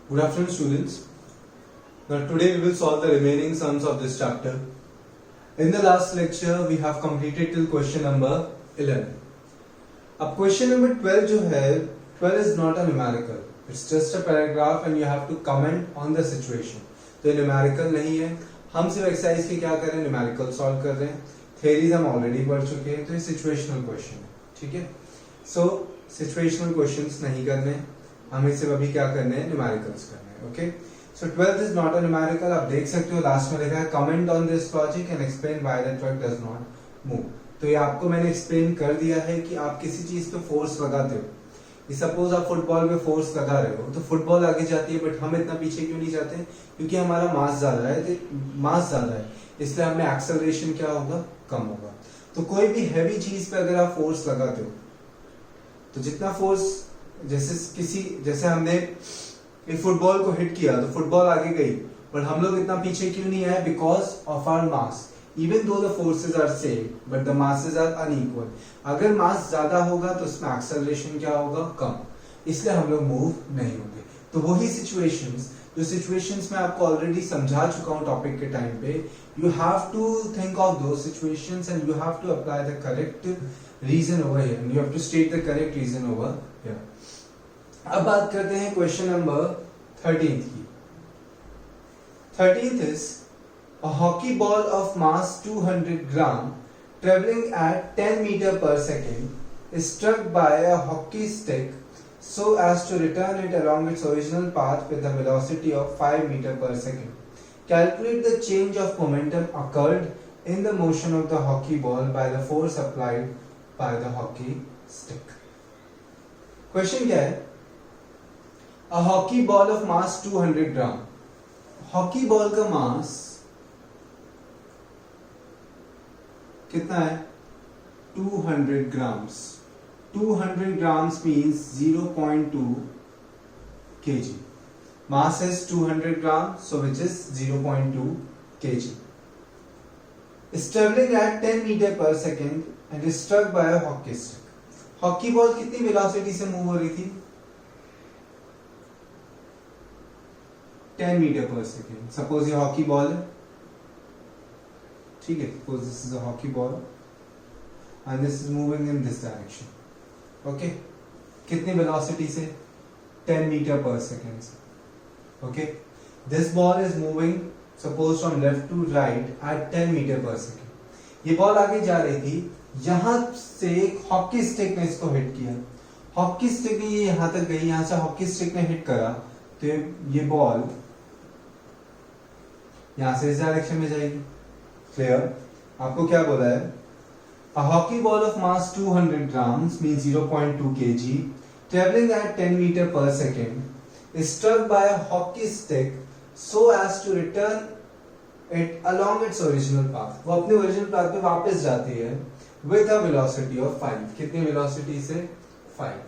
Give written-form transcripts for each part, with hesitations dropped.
Good afternoon, students. Now, today we will solve the remaining sums of this chapter. In the last lecture, we have completed till question number 11. अब question number 12 जो है, 12 is not a numerical. It's just a paragraph and you have to comment on the situation. तो ये numerical नहीं है. हम सिर्फ exercise की क्या कर रहे हैं? Numerical solve कर रहे हैं. Theories हम already पढ़ चुके हैं, तो ये situational question है. ठीक है? So situational questions नहीं करने हैं. हमें सिर्फ अभी क्या करने हैं? न्यूमेरिकल्स करने हैं. Okay, so 12th is not a numerical. आप देख सकते हो लास्ट में लिखा है comment on this logic and explain why the truck does not move. तो ये आपको मैंने एक्सप्लेन कर दिया है कि आप किसी चीज पे फोर्स लगाते हो. सपोज आप फुटबॉल पे फोर्स लगा रहे हो तो फुटबॉल आगे जाती है, बट हम इतना पीछे क्यों नहीं जाते? क्योंकि हमारा मास ज्यादा है. मास ज्यादा है इसलिए हमें एक्सेलरेशन क्या होगा? कम होगा. तो कोई भी हैवी चीज पे अगर आप फोर्स लगाते हो तो जितना फोर्स, जैसे हमने एक फुटबॉल को हिट किया तो फुटबॉल आगे गई, बट हम लोग इतना पीछे क्यों नहीं आए? Because of our mass. Even though the forces are same but the masses are unequal. अगर मास ज्यादा होगा तो उसमें एक्सेलरेशन क्या होगा? कम. इसलिए हम लोग मूव नहीं होंगे. तो वही सिचुएशंस मैं आपको ऑलरेडी समझा चुका हूं टॉपिक के टाइम पे. You have to think of दो situations and you have to apply the correct reason over here and you have to state the correct reason over here. अब बात करते हैं क्वेश्चन नंबर 13 की. 13th is a hockey ball of mass 200 gram traveling at 10 meter per second is struck by a hockey stick so as to return it along its original path with a velocity of 5 meter per second. Calculate the change of momentum occurred in the motion of the hockey ball by the force applied by the hockey stick. Question क्या है? A hockey ball of mass 200 gram. Hockey ball का मास कितना है? 200 grams. 200 grams means 0.2 kg. Mass is 200 grams, so which is 0.2 kg. Is traveling at 10 meter per second and is struck by a hockey stick. Hockey ball कितनी velocity से move हो रही थी? 10 metre per second. Suppose ये hockey ball है, ठीक है. Suppose this is a hockey ball and this is moving in this direction. Okay, कितनी वेलोसिटी से? 10 मीटर पर सेकेंड से. Okay, this ball is moving suppose from left to right at 10 metre per second. ये ball आगे जा रही थी, यहां से एक हॉकी स्टिक ने इसको हिट किया. हॉकी स्टिक ने ये यहां तक गई, यहां से हॉकी स्टिक ने हिट करा तो ये बॉल यहां से इस डायरेक्शन में जाएगी. क्लियर? आपको क्या बोला है? A hockey ball of mass 200 grams means 0.2 kg traveling at 10 meter per second is struck by a hockey stick so as to return it along its original path. वो अपने ओरिजिनल पाथ पे वापस जाती है with a velocity of 5. कितनी velocity से? 5.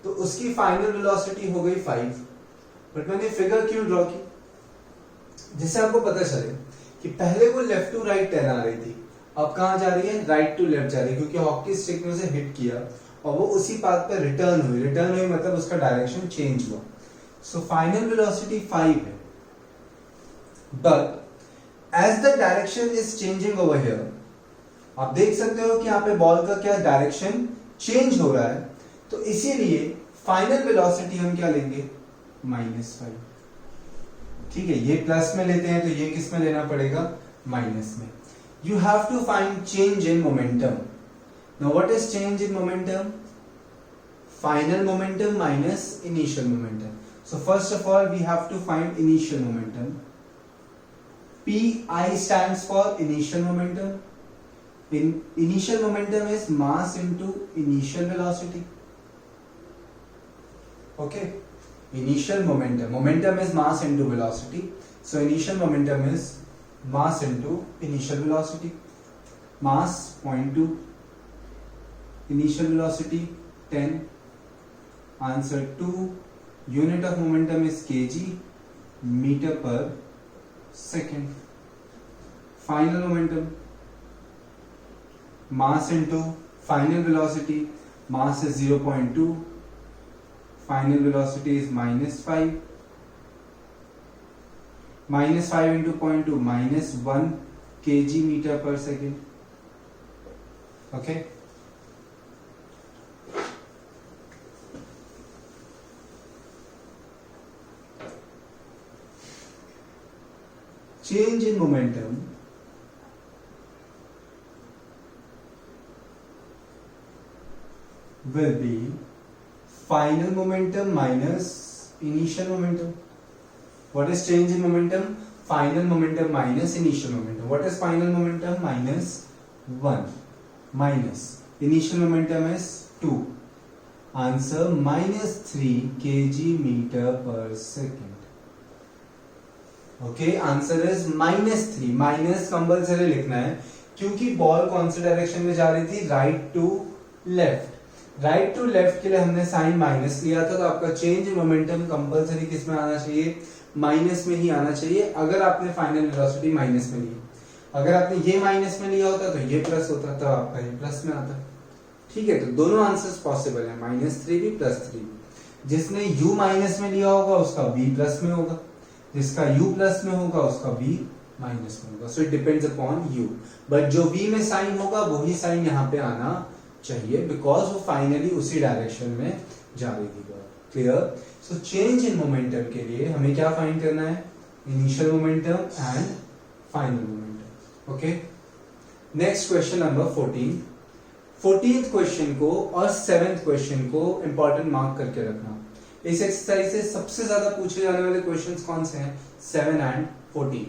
तो उसकी फाइनल वेलोसिटी हो गई 5. बट मैंने फिगर क्यों ड्रॉ की? जिससे आपको पता चले कि पहले वो लेफ्ट टू राइट टर्न आ रही थी, अब कहां जा रही है? राइट टू लेफ्ट जा रही है, क्योंकि हॉकी स्टिक ने उसे हिट किया और वो उसी पाथ पे रिटर्न हुई मतलब उसका डायरेक्शन चेंज हुआ. सो फाइनल वेलोसिटी 5 है. But as the direction is changing over here, आप देख सकते हो कि यहाँ पे बॉल का क्या डायरेक्शन चेंज हो रहा है. तो इसीलिए फाइनल वेलोसिटी हम क्या लेंगे? -5. ठीक है, ये प्लस में लेते हैं तो ये किस में लेना पड़ेगा? माइनस में. You have to find change in momentum. Now what is change in momentum? Final momentum minus initial momentum. So first of all we have to find initial momentum. PI stands for initial momentum. Initial momentum is mass into initial velocity. Okay. Initial momentum is mass into velocity, so initial momentum is mass into initial velocity. Mass 0.2, initial velocity 10. Answer 2. Unit of momentum is kg, meter per second. Final momentum, mass into final velocity. Mass is 0.2, final velocity is -5. -5 into 0.2 -1 kg meter per second. Okay. Change in momentum will be final momentum minus initial momentum. What is change in momentum? Final momentum minus initial momentum. What is final momentum? -1 minus initial momentum is 2. Answer -3 kg meter per second. Okay, answer is -3. Minus compulsory लिखना है क्योंकि ball कौन सी direction में जा रही थी? Right to left. Right to left के लिए हमने साइन माइनस लिया था, तो आपका चेंज इन मोमेंटम कंपल्सरी किस में आना चाहिए? माइनस में ही आना चाहिए. अगर आपने फाइनल वेलोसिटी माइनस में ली, अगर आपने ये माइनस में लिया होता तो ये प्लस होता, तब आपका ये प्लस में आता. ठीक है, तो दोनों आंसर्स पॉसिबल है, -3 भी +3. जिसने u माइनस में लिया होगा उसका v प्लस में होगा, जिसका u प्लस में होगा उसका v माइनस में होगा. So it depends upon u. But जो v में साइन होगा वही साइन यहाँ पे आना चाहिए, बिकॉज वो फाइनली उसी डायरेक्शन में जा रही थी. Clear? So change in momentum के लिए हमें क्या फाइंड करना है? Initial momentum and final momentum. Okay, next question number 14. 14th question को और 7th क्वेश्चन को इंपॉर्टेंट मार्क करके रखना. इस एक्सरसाइज से सबसे ज्यादा पूछे जाने वाले क्वेश्चंस कौन से हैं? 7 and 14.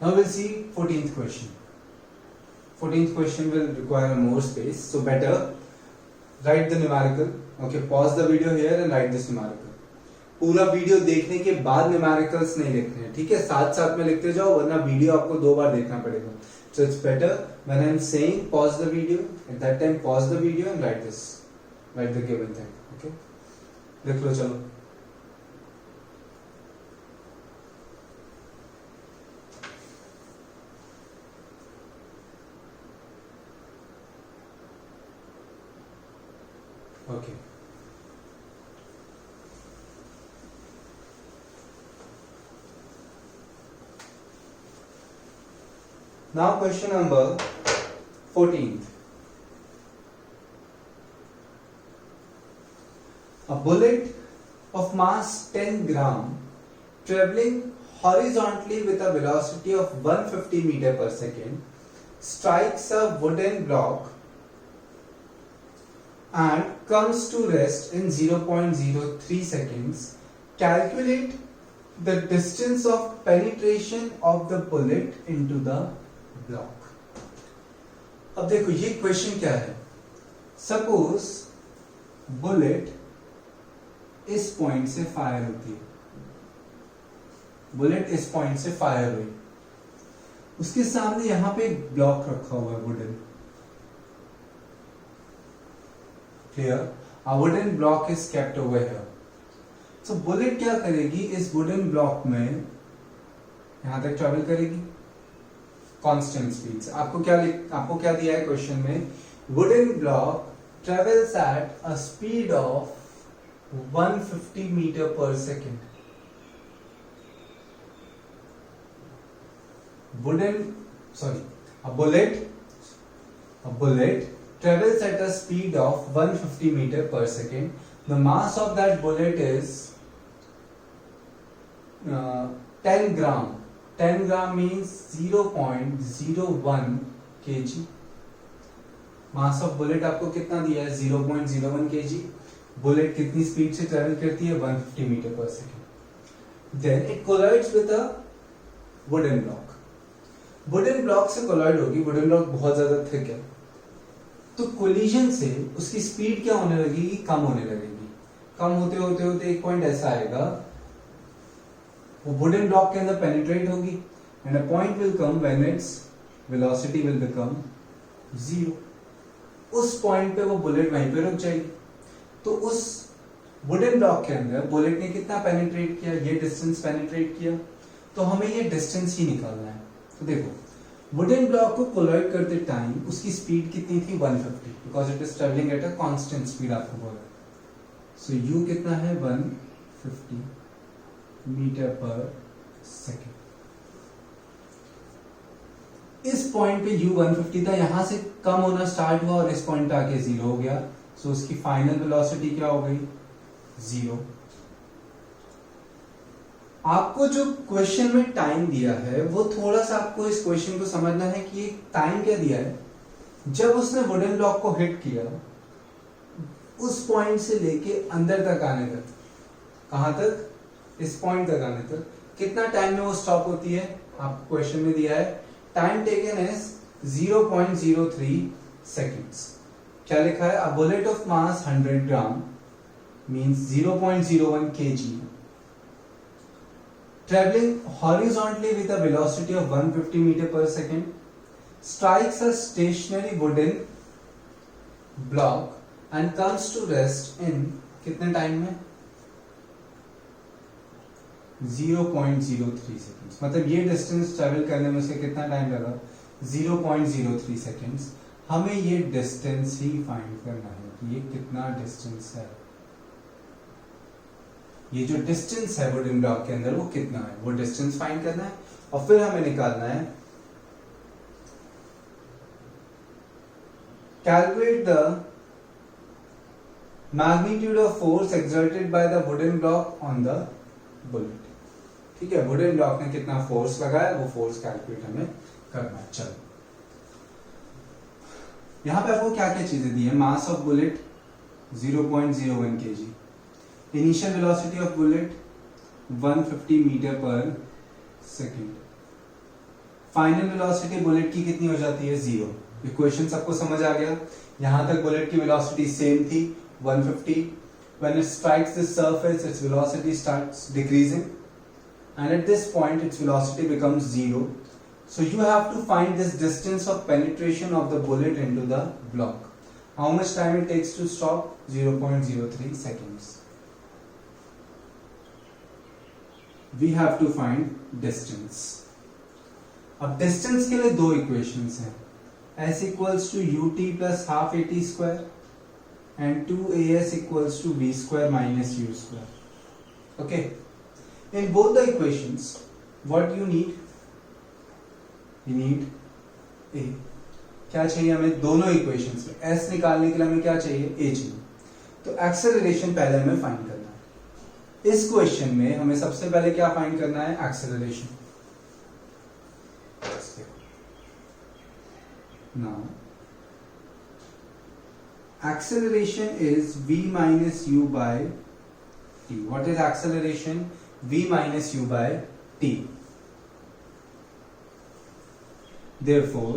Now we'll see 14th question. 14th question will require more space, so better write the numerical. Okay, pause the video here and write this numerical. पूरा वीडियो देखने के बाद न्यूमेरिकल्स नहीं लिखने हैं, ठीक है? साथ साथ में लिखते जाओ, वरना वीडियो आपको 2 बार देखना पड़ेगा. So it's better when I'm saying pause the video, at that time pause the video and write this, write the given thing. Okay, लिख लो चलो. Okay. Now question number 14th. A bullet of mass 10 gram traveling horizontally with a velocity of 150 meter per second strikes a wooden block and comes to rest in 0.03 seconds. Calculate the distance of penetration of the bullet into the block. अब देखो ये question क्या है. Suppose bullet इस point से fire होती है, bullet इस पॉइंट से फायर हुई, उसके सामने यहां पे एक ब्लॉक रखा हुआ है wooden. Clear? A wooden block is kept over here. So bullet क्या करेगी? इस वुडन ब्लॉक में यहां तक ट्रेवल करेगी कांस्टेंट स्पीड से. आपको क्या दिया है क्वेश्चन में? Wooden block travels at a speed of 150 metre per second. A bullet travels at a speed of 150 meter per second. The mass of that bullet is 10 gram. 10 gram means 0.01 kg. Mass of bullet आपको कितना दिया है? 0.01 kg. Bullet कितनी speed से travel करती है? 150 metre per second. Then it collides with a wooden block. Wooden block से collide होगी. वुडन ब्लॉक बहुत ज्यादा थिक है, तो कोलिजन से उसकी स्पीड क्या होने लगेगी? कम होने लगेगी. कम होते होते होते एक पॉइंट ऐसा आएगा, वो वुडन ब्लॉक के अंदर पेनिट्रेट होगी, and a point will come when its velocity will become 0. उस पॉइंट पे वो बुलेट वहीं पे रुक जाएगी. तो उस वुडन ब्लॉक के अंदर बुलेट ने कितना पेनिट्रेट किया? ये डिस्टेंस पेनिट्रेट किया. तो हमें ये डिस्टेंस ही निकालना है. तो देखो, वुडन ब्लॉक को कोलाइड करते टाइम उसकी स्पीड कितनी थी? 150, because it is travelling at a constant speed. आपको बोला सो u कितना है? 150 मीटर पर सेकेंड। इस पॉइंट पे u 150 था, यहां से कम होना स्टार्ट हुआ और इस पॉइंट पे आके 0 हो गया, सो उसकी फाइनल वेलोसिटी क्या हो गई? 0। आपको जो क्वेश्चन में टाइम दिया है वो थोड़ा सा आपको इस क्वेश्चन को समझना है कि टाइम क्या दिया है। जब उसने वुडन ब्लॉक को हिट किया, उस पॉइंट से लेके अंदर तक आने तक, कहां तक? इस पॉइंट तक आने तक कितना टाइम में वो स्टॉप होती है? आपको क्वेश्चन में दिया है टाइम टेकन इज 0.03 सेकेंड्स। क्या लिखा है? A bullet of mass 100 gram means 0.01 kg traveling horizontally with a velocity of 150 meter per second strikes a stationary wooden block and comes to rest in कितने time में? 0.03 seconds. मतलब ये distance travel करने में उसे कितना टाइम लगा? 0.03 seconds. हमें ये डिस्टेंस ही फाइंड करना है कि ये कितना डिस्टेंस है। ये जो डिस्टेंस है वुडन ब्लॉक के अंदर वो कितना है, वो डिस्टेंस फाइंड करना है और फिर हमें निकालना है calculate the magnitude of force exerted by the wooden block on the bullet. ठीक है, वुडन ब्लॉक ने कितना फोर्स लगाया वो फोर्स कैलकुलेट हमें करना है। चलो, यहां पे आपको क्या क्या चीजें दी है? Mass of bullet 0.01 kg, initial velocity of bullet 150 metre per second, final velocity bullet की कितनी हो जाती है? 0। इक्वेशन सबको समझ आ गया। यहां तक बुलेट की वेलोसिटी सेम थी 150। When it strikes the surface, its velocity starts decreasing, and at this point, its velocity becomes 0. So you have to find this distance of penetration of the bullet into the block. How much time it takes to stop? 0.03 seconds. We have to find distance. अब distance के लिए दो equations हैं, s equals to ut plus half at square and 2as equals to v square minus u square. Okay, in both the equations what you need? You need a. क्या चाहिए हमें? दोनों equations में s निकालने के लिए हमें क्या चाहिए? a चाहिए। तो एक्सेलरेशन पहले हमें फाइंड करना है। इस क्वेश्चन में हमें सबसे पहले क्या फाइंड करना है? Acceleration. Now acceleration is v minus u by t. What is acceleration? v minus u by t. Therefore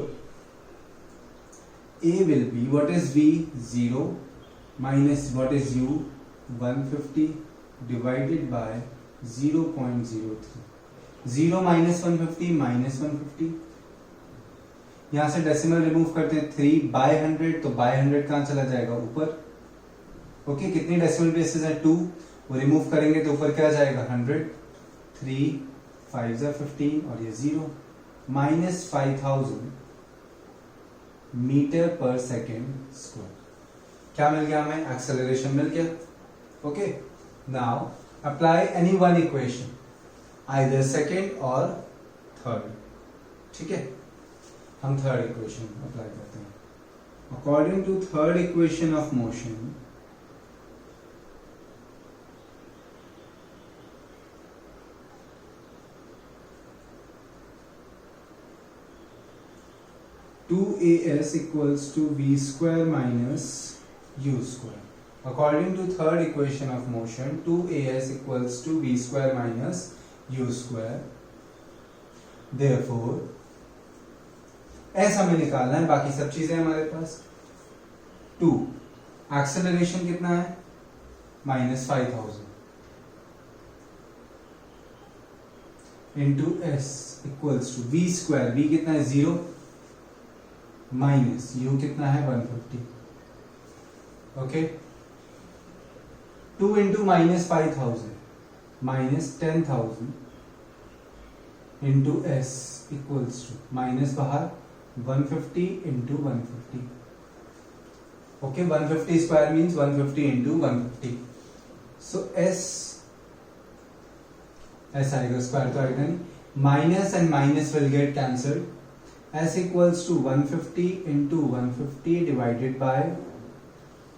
a will be, what is v? 0 minus what is u? 150 divided by 0.03. 0 minus 150 minus 150, यहां से decimal remove करते हैं 3 by 100, तो by 100 कहां चला जाएगा? ऊपर। Okay, कितनी डेसिमल प्लेसेस है? 2, वो रिमूव करेंगे तो ऊपर क्या जाएगा? 100। 3 5 15 और ये 0 minus 5000 metre per second square. क्या मिल गया हमें? एक्सेलरेशन मिल गया। Okay, now apply any one equation, either second और थर्ड। ठीक है, हम थर्ड इक्वेशन अप्लाई करते हैं। According to third equation of motion, two as equals to v square minus u square. According to third equation of motion, 2as equals to v square minus u square. Therefore s हमें निकालना है, बाकी सब चीजें हमारे पास। 2 acceleration कितना है? Minus 5000 into S equals to V square. V कितना है? 0 माइनस यू कितना है? 150। Okay, 2 into minus 5000 minus 10,000 into S equals to minus बाहर 150 into 150. Okay, 150 square means 150 into 150. So S S आएगा, स्क्वायर तो आएगा नहीं, minus and minus will get cancelled, S equals to 150 into 150 divided by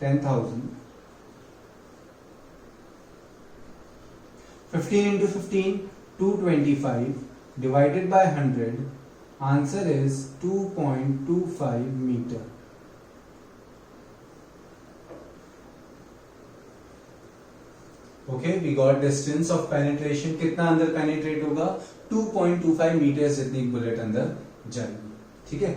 10,000, 15 into 15, 225 divided by 100. Answer is 2.25 meter. Okay, we got distance of penetration. कितना अंदर penetrate होगा? 2.25 meters जितनी bullet अंदर जाएगी. ठीक है?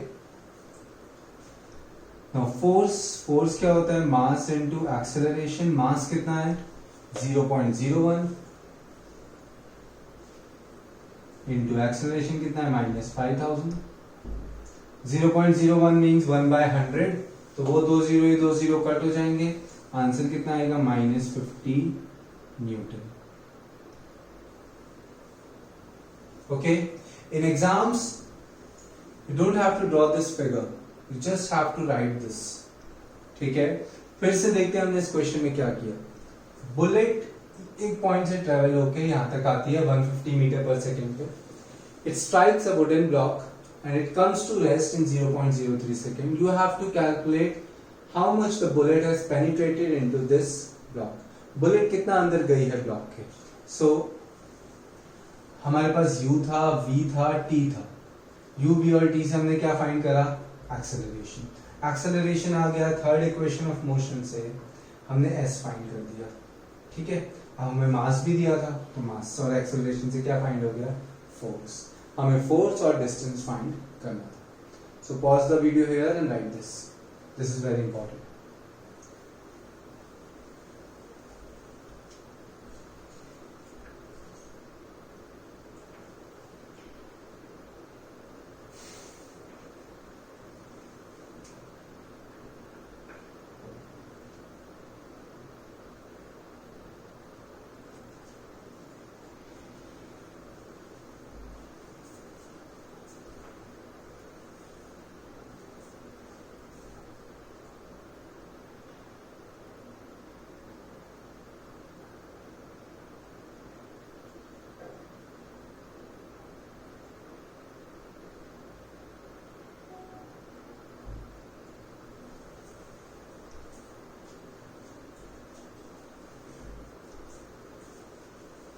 Now force क्या होता है? Mass into acceleration. Mass कितना है? 0.01 into acceleration कितना है? -5000. 0.01 means 1/100, तो वो दो जीरो कट हो जाएंगे. आंसर कितना आएगा? -50 Newton. Okay, in exams you don't have to draw this figure, you just have to write this. ठीक है, फिर से देखते हैं हमने इस क्वेश्चन में क्या किया. बुलेट एक पॉइंट से ट्रेवल होके यहाँ तक आती है 150 मीटर पर सेकेंड पे. It strikes a wooden block and it comes to rest in 0.03 second. You have to calculate how much the bullet has penetrated into this block. Bullet कितना अंदर गई है ब्लॉक के. सो हमारे पास u था, v था, t था. u, v और t से हमने क्या फाइंड करा? एक्सेलरेशन. एक्सेलरेशन आ गया थर्ड इक्वेशन ऑफ मोशन से, हमने s फाइंड कर दिया. ठीक है, हमें मास भी दिया था, तो मास और एक्सेलरेशन से क्या फाइंड हो गया? फोर्स. हमें फोर्स और डिस्टेंस फाइंड करना था. So pause the video here and right this. This is very important.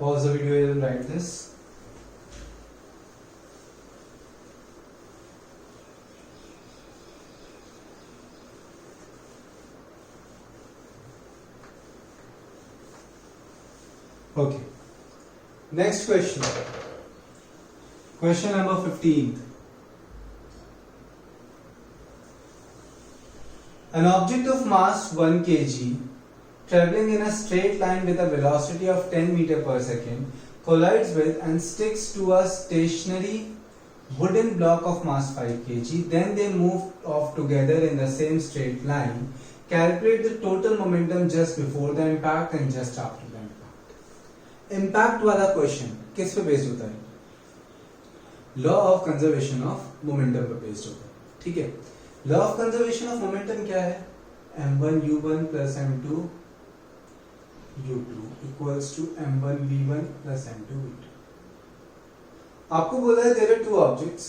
Pause the video here and write this. Okay. Next question. Question number 15. An object of mass 1 kg traveling in a straight line with a velocity of 10 meter per second collides with and sticks to a stationary wooden block of mass 5 kg. Then they move off together in the same straight line. Calculate the total momentum just before the impact and just after the impact. Impact वाला question किस पे based होता है? Law of conservation of momentum पे based होता है. ठीक है, law of conservation of momentum क्या है? m1 u1 plus m2 u2 equals to m1 v1 plus m2 v2. आपको बोला है there are two objects.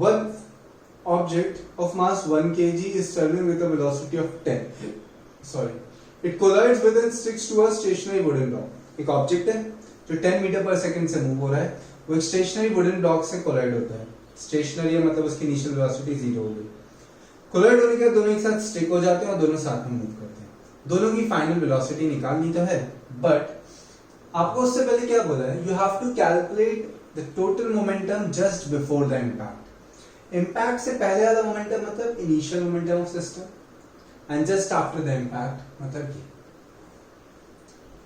One object of mass 1 kg is traveling with a velocity of 10. Sorry, it collides with and sticks to a stationary wooden block. एक object है जो 10 metre पर second से move हो रहा है, वो एक स्टेशनरी वुडन ब्लॉक से कोलाइड होता है. स्टेशनरी है मतलब उसकी इनिशियल वेलोसिटी 0 हो गई. कोलाइड होने के बाद दोनों एक साथ स्टिक हो जाते हैं और दोनों साथ में मूव करते हैं. दोनों की फाइनल वेलोसिटी निकालनी तो है, बट आपको उससे पहले क्या बोला है? You have to calculate the total momentum just before the impact. Impact से पहले वाला मोमेंटम मतलब initial momentum of system and just after the impact मतलब ये.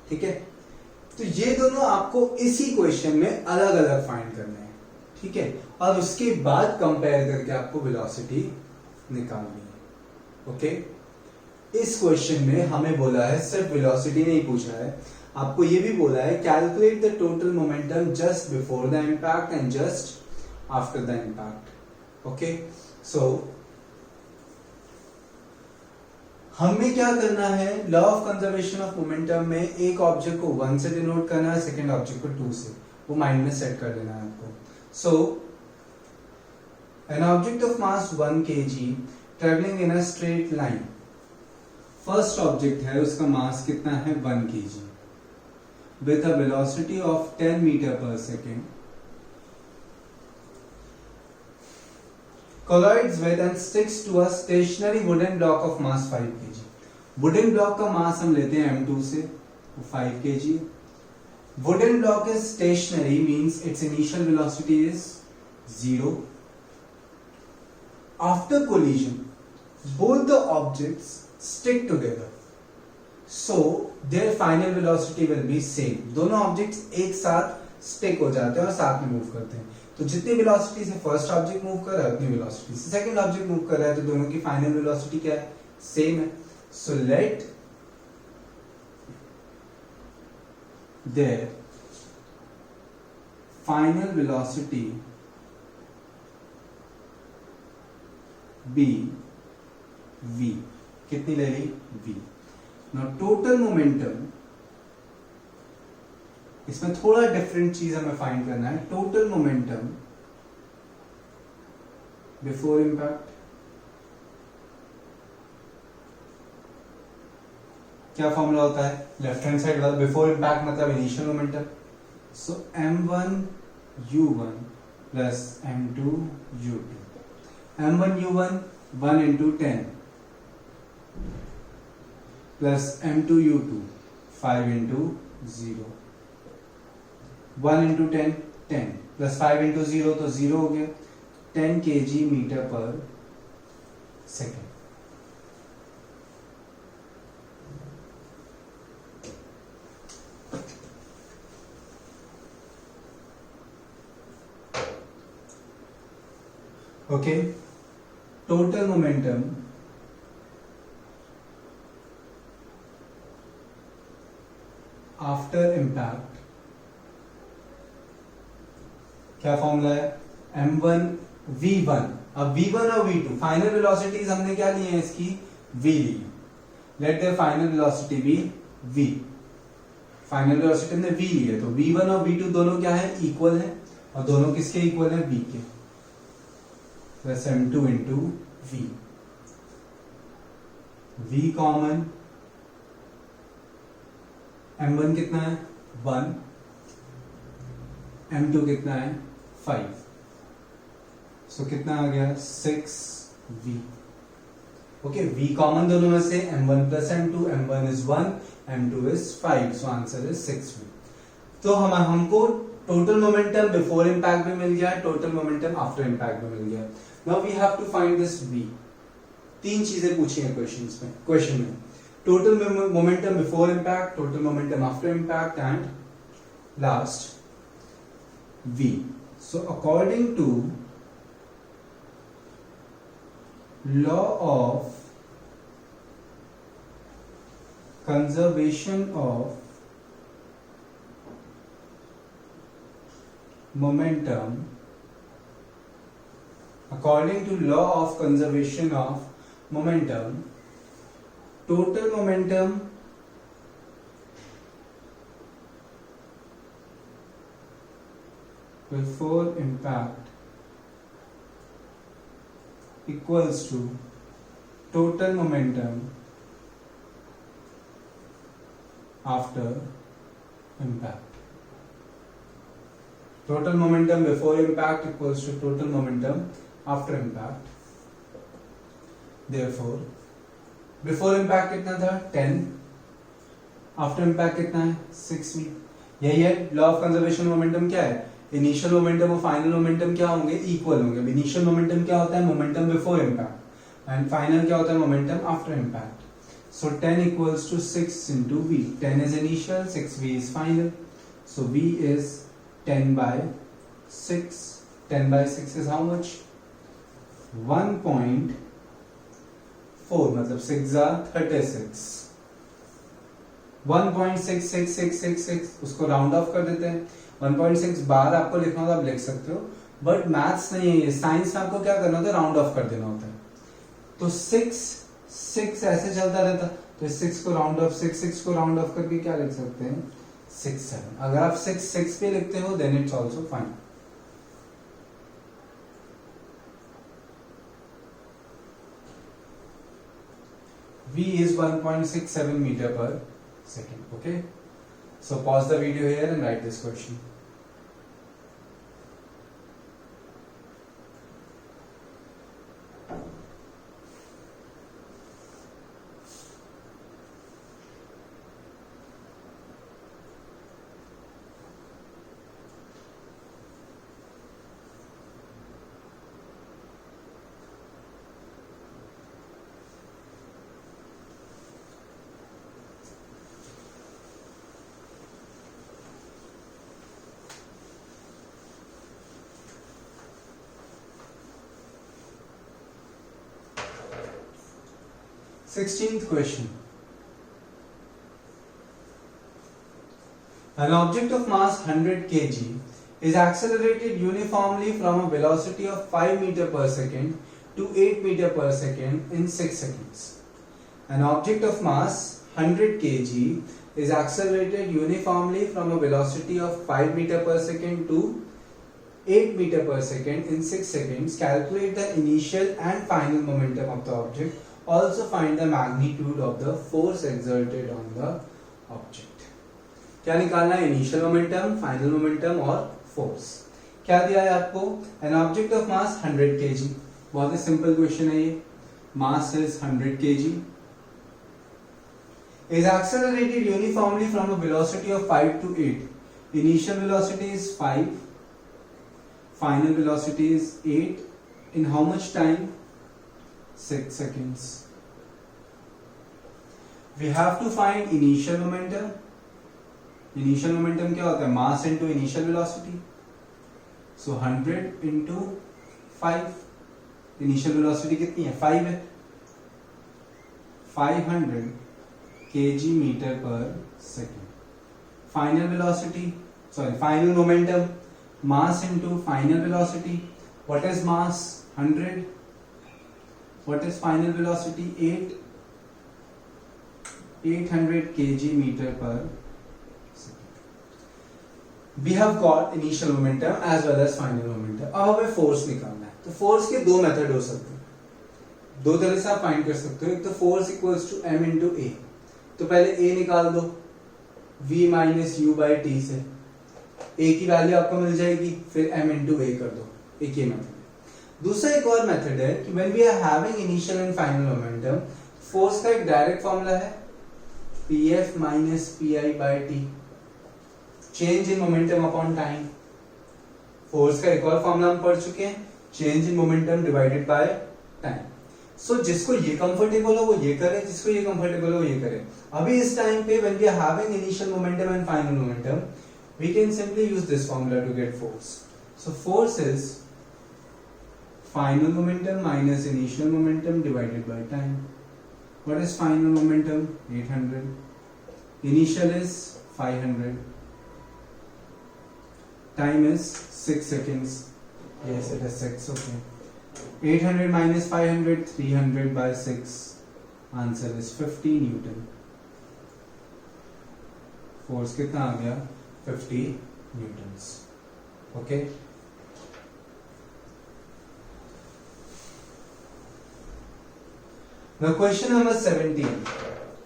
ठीक है, तो ये दोनों आपको इसी क्वेश्चन में अलग अलग फाइंड करने हैं. ठीक है, और उसके बाद कंपेयर करके आपको वेलोसिटी निकालनी है. ओके, इस क्वेश्चन में हमें बोला है सिर्फ वेलोसिटी नहीं पूछा है, आपको ये भी बोला है calculate the total momentum just before the impact and just after the impact. Okay, so हमें क्या करना है, law of conservation of momentum में एक ऑब्जेक्ट को 1 से डिनोट करना है, सेकंड ऑब्जेक्ट को 2 से, वो माइंड में सेट कर देना है आपको. So an object of mass 1 kg travelling in a straight line. First object है, उसका मास कितना है 1 kg with a velocity of 10 meter per second collides with and sticks to a stationary wooden block of mass 5 kg. Wooden block का मास हम लेते हैं m2 से, वो 5 kg. Wooden block is stationary means its initial velocity is 0. After collision, both the objects stick together. So their final velocity will be same. दोनों objects एक साथ stick हो जाते हैं और साथ में मूव करते हैं. तो जितनी वेलोसिटी से फर्स्ट ऑब्जेक्ट मूव कर रहा है उतनी वेलोसिटी से सेकंड ऑब्जेक्ट मूव कर रहा है, तो दोनों की फाइनल वेलोसिटी क्या है, सेम है. So let there final velocity be v. कितनी ले ली, v. Now total momentum, इसमें थोड़ा डिफरेंट चीज हमें फाइंड करना है. टोटल मोमेंटम बिफोर इंपैक्ट, क्या फॉर्मूला होता है, लेफ्ट हैंड साइड वाला. बिफोर इंपैक्ट मतलब इनिशियल मोमेंटम. सो m1 u1 plus m2 u2. m1 u1 1 into 10 plus m2 u2 5 into 0. 1 into 10 10 plus 5 into 0 तो 0 हो गया. 10 kg metre per second. Okay, total momentum after impact, क्या formula है, m1 v1. अब v1 और v2 final velocities हमने क्या ली है, इसकी v ली है. Let there final velocity be v. Final velocity हमने v ली है, तो v1 और v2 दोनों क्या है, इक्वल है. और दोनों किसके इक्वल है, v के. Plus m2 into v. v common, m1 कितना है 1, m2 कितना है 5. सो कितना आ गया 6v. ओके, v कॉमन दोनों में से, m1 plus m2. m1 is 1, m2 is 5. So answer is 6v. तो हमको टोटल मोमेंटम बिफोर इंपैक्ट भी मिल गया, टोटल मोमेंटम आफ्टर इंपैक्ट भी मिल गया. Now we have to find this v. तीन चीजें पूछी हैं क्वेश्चन में. Total momentum before impact, total momentum after impact, and last v. So according to law of conservation of momentum, according to law of conservation of momentum, total momentum before impact equals to total momentum after impact. Total momentum before impact equals to total momentum after impact. Therefore before impact कितना था 10, after impact कितना है 6v. यही है law of conservation momentum. क्या है, initial momentum और final momentum क्या होंगे, इक्वल होंगे. इनिशियल मोमेंटम क्या होता है, momentum before impact, and final क्या होता है, momentum after impact. So 10 equals to 6 into v. 10 is initial, 6v is final. So v is 10 by 6. 10 by 6 is how much, 1.4, मतलब 6 are 36. 1.66666, उसको राउंड ऑफ कर देते हैं. 1.6 बार आपको लिखना होता है, आप लिख सकते हो, बट मैथ्स नहीं है ये, साइंस में आपको क्या करना होता है, राउंड ऑफ कर देना होता है. तो 6 6 ऐसे चलता रहता, तो 6 को राउंड ऑफ 6 को राउंड ऑफ करके क्या लिख सकते हैं 6 7। अगर आप 6 पे लिखते हो then it's also fine. V is 1.67 meter per second. Okay, so pause the video here and write this question. Sixteenth question. An object of mass 100 kg is accelerated uniformly from a velocity of 5 meter per second to 8 meter per second in 6 seconds. An object of mass 100 kg is accelerated uniformly from a velocity of 5 meter per second to 8 meter per second in 6 seconds. Calculate the initial and final momentum of the object. Also find the magnitude of the force exerted on the object. क्या निकालना है? Initial momentum, final momentum और force. क्या दिया है आपको? N object of mass 100 kg। बहुत ही simple question है ये। Mass is 100 kg is accelerated uniformly from a velocity of 5 to 8. Initial velocity is 5, final velocity is 8. In how much time? 6 seconds. We have to find initial momentum. Initial momentum क्या होता है? Mass into initial velocity. So 100 into 5. Initial velocity कितनी है? 5 है। 500 kg meter per second. Final velocity, final momentum, mass into final velocity. What is mass? 100. What is final velocity? 8. 800 kg meter per second. We have got initial momentum as well as final momentum. अब हमें force निकालना है। तो force के दो method हो सकते हैं, दो तरह से आप फाइंड कर सकते हो। एक तो force equals to m into a। तो पहले a निकाल दो v minus you by T से, a की वैल्यू आपको मिल जाएगी, फिर m into a कर दो। एक ये मेथड। दूसरा एक और मेथड है कि when we are having initial and final momentum, force का एक डायरेक्ट फॉर्मूला है pf minus pi by T, change in momentum upon time. Force का एक और फॉर्मूला हम पढ़ चुके हैं, change in momentum divided by time. So जिसको ये कंफर्टेबल हो वो ये करे, जिसको ये कंफर्टेबल हो वो ये करे। अभी इस टाइम पे when we are having initial momentum and final momentum, we can simply use this formula to get force. So force is final momentum minus initial momentum divided by time. What is final momentum? 800. Initial is 500. Time is 6 seconds. Yes, it is 6. Okay. 800 minus 500, 300 by 6. Answer is 50 Newton. Force कितना आ गया? 50 Newtons. Okay. Now question number 17,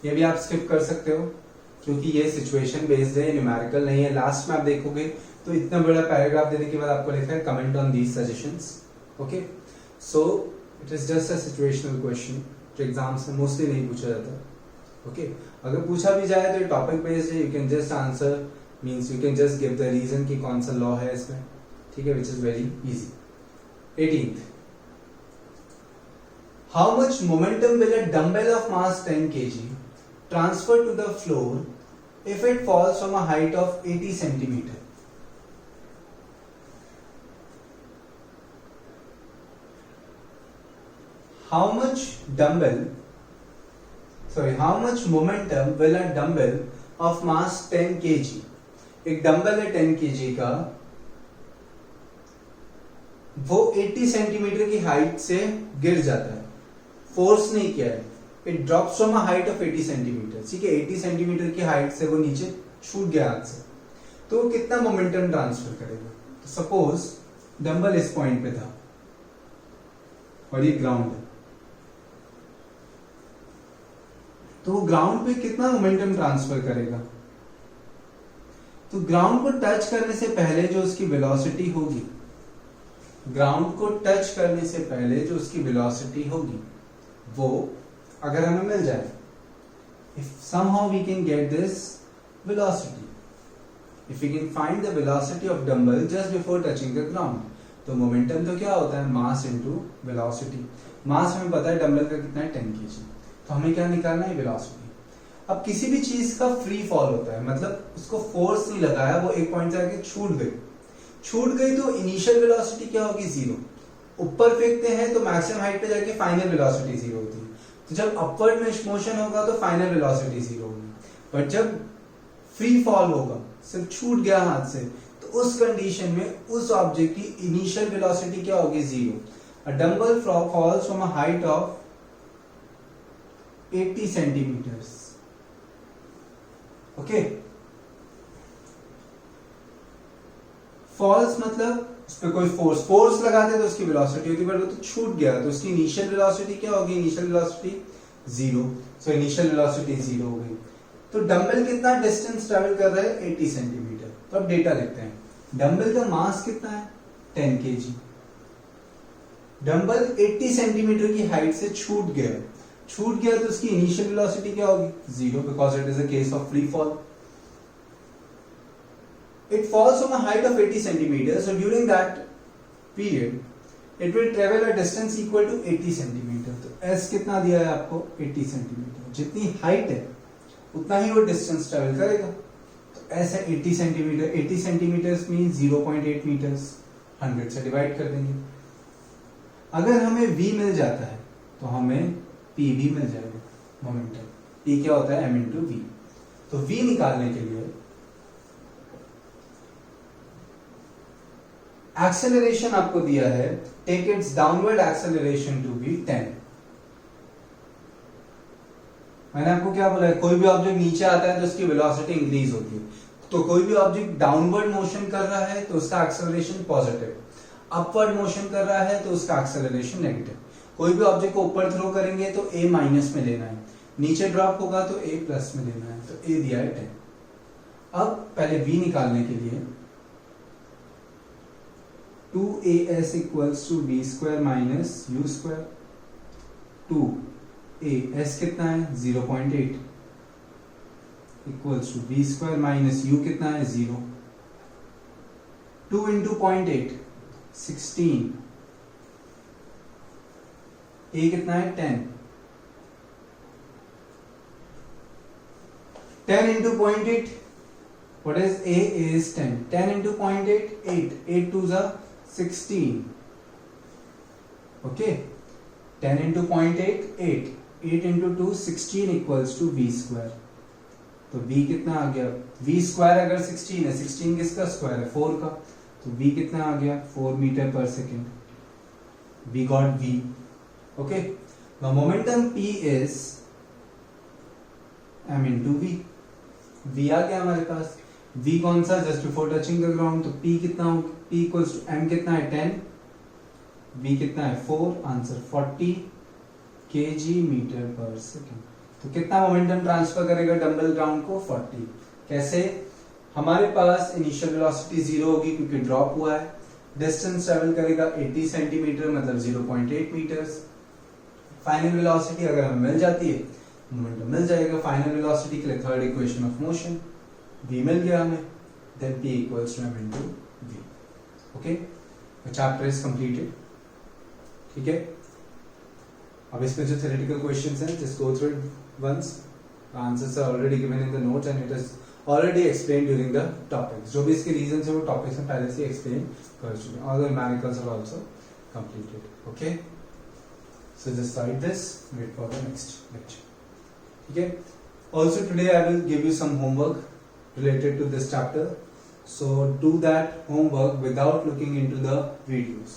ये भी आप skip कर सकते हो क्योंकि ये सिचुएशन बेस्ड है, न्यूमेरिकल नहीं है। लास्ट में आप देखोगे तो इतना बड़ा पैराग्राफ देने के बाद आपको लिखा है comment on these suggestions. Okay, so it is just a situational question जो एग्जाम्स में मोस्टली नहीं पूछा जाता। ओके, अगर पूछा भी जाए तो टॉपिक बेस्ड है, you can just answer, means you can just give the reason कि कौन सा लॉ है इसमें, ठीक है, which is very easy. 18th, how much momentum will a dumbbell of mass 10 kg transfer to the floor if it falls from a height of 80 centimeter? How much momentum will a dumbbell of mass 10 kg, एक dumbbell है 10 kg का, वो 80 centimetre की height से गिर जाता है, force नहीं किया है, it drops from a height of 80 centimetre, ठीक है 80 सेंटीमीटर की हाइट से वो नीचे छूट गया हाथ से, तो वो कितना मोमेंटम ट्रांसफर करेगा। तो सपोज डंबल इस पॉइंट पे था और ये ग्राउंड है, तो वो ग्राउंड पे कितना मोमेंटम ट्रांसफर करेगा। तो ग्राउंड को टच करने से पहले जो उसकी वेलोसिटी होगी, ग्राउंड को टच करने से पहले जो उसकी वेलोसिटी होगी वो अगर हमें मिल जाए, if somehow we can get this velocity, if we can find the velocity of dumbbell just before touching the ground, तो मोमेंटम तो क्या होता है, मास इनटू वेलोसिटी। मास हमें पता है डंबल का कितना है 10 kg, तो हमें क्या निकालना है, वेलोसिटी। अब किसी भी चीज का फ्री फॉल होता है, मतलब उसको फोर्स नहीं लगाया, वो एक पॉइंट से आके छूट गई तो इनिशियल वेलोसिटी क्या होगी, जीरो। ऊपर फेंकते हैं तो मैक्सिमम हाइट पे जाके फाइनल वेलोसिटी जीरो होती है, तो जब अपवर्ड में मोशन होगा तो फाइनल वेलोसिटी जीरो होगी। बट जब फ्री फॉल होगा, सिर्फ छूट गया हाथ से, तो उस कंडीशन में उस ऑब्जेक्ट की इनिशियल वेलोसिटी क्या होगी, zero. A dumbbell falls from a height of 80 centimetres, okay. Falls मतलब उस पर कोई फोर्स लगाते तो उसकी वेलोसिटी होती, बट वो तो छूट गया तो उसकी इनिशियल वेलोसिटी क्या होगी, initial velocity zero. So initial velocity zero हो गई। तो डंबल कितना डिस्टेंस ट्रेवल कर रहा है, 80 सेंटीमीटर। तो अब डेटा लिखते हैं। डंबल का मास कितना है, 10 kg। डंबल 80 सेंटीमीटर की हाइट से छूट गया तो उसकी इनिशियल वेलोसिटी क्या होगी, zero, because it is a case of free fall. It falls from a height of 80 centimeters, so during that period, it will travel a distance equal to 80 centimeter. तो S कितना दिया है आपको, 80 centimetre. जितनी height है उतना ही वो distance travel करेगा। तो S है 80 सेंटीमीटर, 80 सेंटीमीटर्स मीन 0.8 मीटर्स, 100 से डिवाइड कर देंगे। अगर हमें V मिल जाता है तो हमें P भी मिल जाएगा, मोमेंटम। P क्या होता है, M into V। तो V निकालने के लिए एक्सेलरेशन आपको दिया है, take its downward acceleration to be 10। मैंने आपको क्या बोला है, कोई भी ऑब्जेक्ट नीचे आता है तो उसकी वेलोसिटी इंक्रीज होती है। तो कोई भी ऑब्जेक्ट डाउनवर्ड मोशन कर रहा है तो उसका एक्सेलरेशन पॉजिटिव, अपवर्ड मोशन कर रहा है तो उसका एक्सेलरेशन नेगेटिव। कोई भी ऑब्जेक्ट को ऊपर थ्रो करेंगे तो a माइनस में लेना है, नीचे ड्रॉप होगा तो a प्लस में लेना है। तो a दिया है 10। अब पहले v निकालने के लिए 2as equals to v square minus u square। 2as कितना है, 0.8 equals to v square minus u कितना है, 0। 2 into 0.8 16, a कितना है, 10। 10 into 0.8, what is a is 10। 10 into 0.8 8, 8 2s are 16, okay। 10 into 0.8 8, 8 into 2 16 equals to v square। तो v कितना आ गया, v square अगर 16 है, 16 किसका स्क्वायर है, 4 का, तो v कितना आ गया, 4 metre per second. we got v, okay। now momentum p is m into v। v आ गया हमारे पास। v कौन सा, just before touching the ground, तो p कितना हो, p इक्वल्स टू m कितना है 10, v कितना है 4, answer 40 kg metre per second. तो कितना मोमेंटम ट्रांसफर करेगा डंबल ग्राउंड को, 40। कैसे, हमारे पास इनिशियल वेलोसिटी जीरो होगी क्योंकि ड्रॉप हुआ है, डिस्टेंस ट्रेवल करेगा 80 सेंटीमीटर मतलब 0.8 मीटर्स। फाइनल वेलोसिटी अगर हमें मिल जाती है, मोमेंटम मिल जाएगा। फाइनल वेलोसिटी के लिए third equation of motion v मिल गया हमें, then p equals to m into v, okay। the chapter is completed, ठीक है। अब इसमें जो theoretical questions हैं, just go through it once। the answers are already given in the notes and it is already explained during the topics। जो भी इसके reasons है वो topics में पहले से explain कर चुके हैं। all the numericals are also completed, okay। so just cite this, wait for the next lecture, ठीक है। also today I will give you some homework related to this chapter, so do that homework without looking into the videos,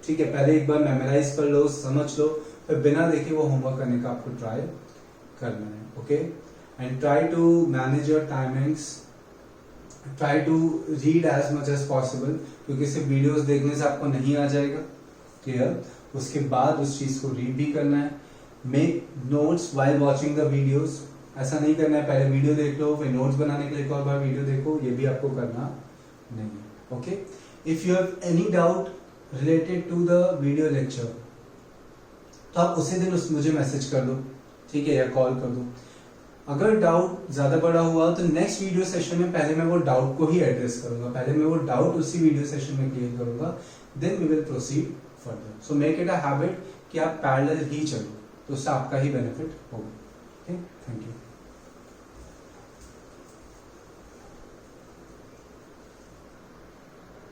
ठीक है। पहले एक बार memorise कर लो, समझ लो, फिर बिना देखे वो होमवर्क करने का आपको ट्राई करना है. Okay, and try to manage your timings, try to read as much as possible, क्योंकि सिर्फ वीडियोस देखने से आपको नहीं आ जाएगा. क्लियर? उसके बाद उस चीज को रीड भी करना है. Make notes while watching the videos. ऐसा नहीं करना है पहले वीडियो देख लो फिर नोट्स बनाने के लिए एक और बार वीडियो देखो, ये भी आपको करना नहीं है. Okay, if you have any doubt related to the video lecture तो आप उसी दिन मुझे मैसेज कर दो, ठीक है, या कॉल कर दो. अगर डाउट ज्यादा बड़ा हुआ तो नेक्स्ट वीडियो सेशन में पहले मैं वो डाउट को ही एड्रेस करूंगा, पहले मैं वो डाउट उसी वीडियो सेशन में क्लियर करूंगा, then we will proceed further. So make it a habit कि आप पैरेलल ही चलो, तो उससे आपका ही बेनिफिट होगा. Okay, thank you.